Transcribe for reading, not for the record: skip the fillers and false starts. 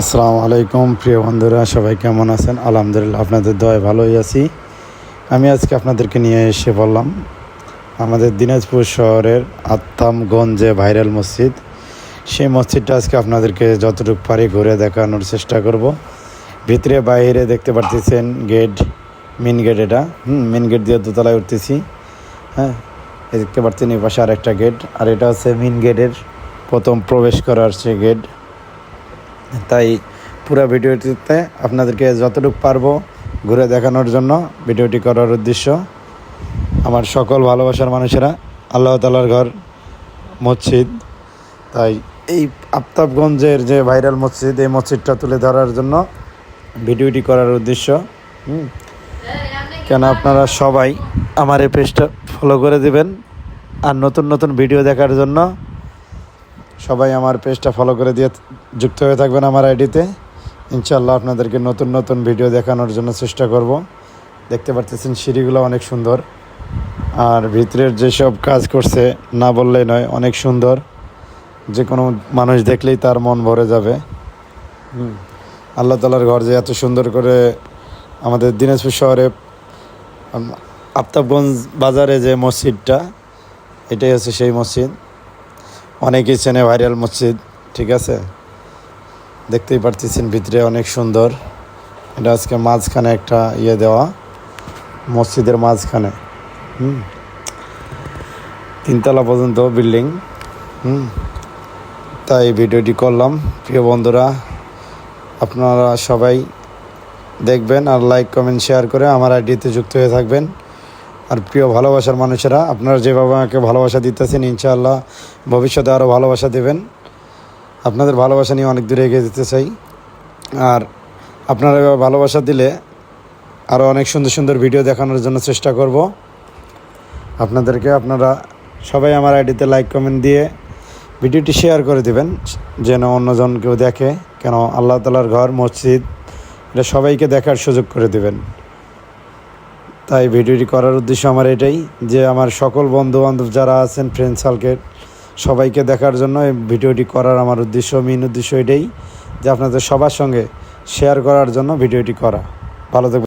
আসসালামু আলাইকুম প্রিয় বন্ধুরা, সবাই কেমন আছেন? আলহামদুলিল্লাহ, আপনাদের দয়ায় ভালোই আছি। আমি আজকে আপনাদেরকে নিয়ে এসে বললাম আমাদের দিনাজপুর শহরের আত্তামগঞ্জে ভাইরাল মসজিদ। সেই মসজিদটা আজকে আপনাদেরকে যতটুকু পারি ঘুরে দেখানোর চেষ্টা করব। ভিতরে বাইরে দেখতে পারতেছেন গেট, মেন গেট। এটা মেন গেট দিয়ে দোতলায় উঠতেছি। হ্যাঁ, দেখতে পাচ্ছেন এই পাশে আরেকটা গেট, আর এটা হচ্ছে মেন গেটের প্রথম প্রবেশ করার সে গেট। তাই পুরো ভিডিওটিতে আপনাদেরকে যতটুকু পারবো ঘুরে দেখানোর জন্য ভিডিওটি করার উদ্দেশ্য। আমার সকল ভালোবাসার মানুষেরা, আল্লাহ তাআলার ঘর মসজিদ, তাই এই আফতাবগঞ্জের যে ভাইরাল মসজিদ, এই মসজিদটা তুলে ধরার জন্য ভিডিওটি করার উদ্দেশ্য। কেন আপনারা সবাই আমার এই পেজটা ফলো করে দিবেন, আর নতুন নতুন ভিডিও দেখার জন্য সবাই আমার পেজটা ফলো করে দিয়ে যুক্ত হয়ে থাকবেন আমার আইডিতে। ইনশাআল্লাহ আপনাদেরকে নতুন নতুন ভিডিও দেখানোর জন্য চেষ্টা করব। দেখতে পাচ্ছেন সিঁড়িগুলো অনেক সুন্দর, আর ভিতরের যেসব কাজ করছে না বললেই নয়, অনেক সুন্দর। যে কোনো মানুষ দেখলেই তার মন ভরে যাবে। আল্লাহ তাআলার ঘর যে এত সুন্দর করে আমাদের দিনাজপুর শহরে আফতাবগঞ্জ বাজারে যে মসজিদটা, এটাই হচ্ছে সেই মসজিদ। অনেকেই চেনে ভাইরাল মসজিদ, ঠিক আছে। দেখতেই পারতেছেন ভিতরে অনেক সুন্দর। এটা আজকে মাঝখানে একটা দেওয়া, মসজিদের মাঝখানে। তিনতলা পর্যন্ত বিল্ডিং। তাই ভিডিওটি করলাম। প্রিয় বন্ধুরা, আপনারা সবাই দেখবেন আর লাইক কমেন্ট শেয়ার করে আমার আইডিতে যুক্ত হয়ে থাকবেন। আর প্রিয় ভালোবাসার মানুষেরা, আপনারা যেভাবে আমাকে ভালোবাসা দিতেছেন, ইনশাআল্লাহ ভবিষ্যতে আরও ভালোবাসা দেবেন। আপনাদের ভালোবাসা নিয়ে অনেক দূরে এগিয়ে যেতে চাই। আর আপনারা এভাবে ভালোবাসা দিলে আরও অনেক সুন্দর সুন্দর ভিডিও দেখানোর জন্য চেষ্টা করব আপনাদেরকে। আপনারা সবাই আমার আইডিতে লাইক কমেন্ট দিয়ে ভিডিওটি শেয়ার করে দিবেন, যেন অন্যজন কেউ দেখে। কেন আল্লাহ তাআলার ঘর মসজিদ, এটা সবাইকে দেখার সুযোগ করে দিবেন। তাই ভিডিওটি করার উদ্দেশ্য আমার এটাই, যে আমার সকল বন্ধু বান্ধব যারা আছেন, ফ্রেন্ড সার্কেল, সবাইকে দেখার জন্য এই ভিডিওটি করার আমার উদ্দেশ্য, মেন উদ্দেশ্য এটাই, যে আপনাদের সবার সঙ্গে শেয়ার করার জন্য ভিডিওটি করা। ভালো থাকবেন।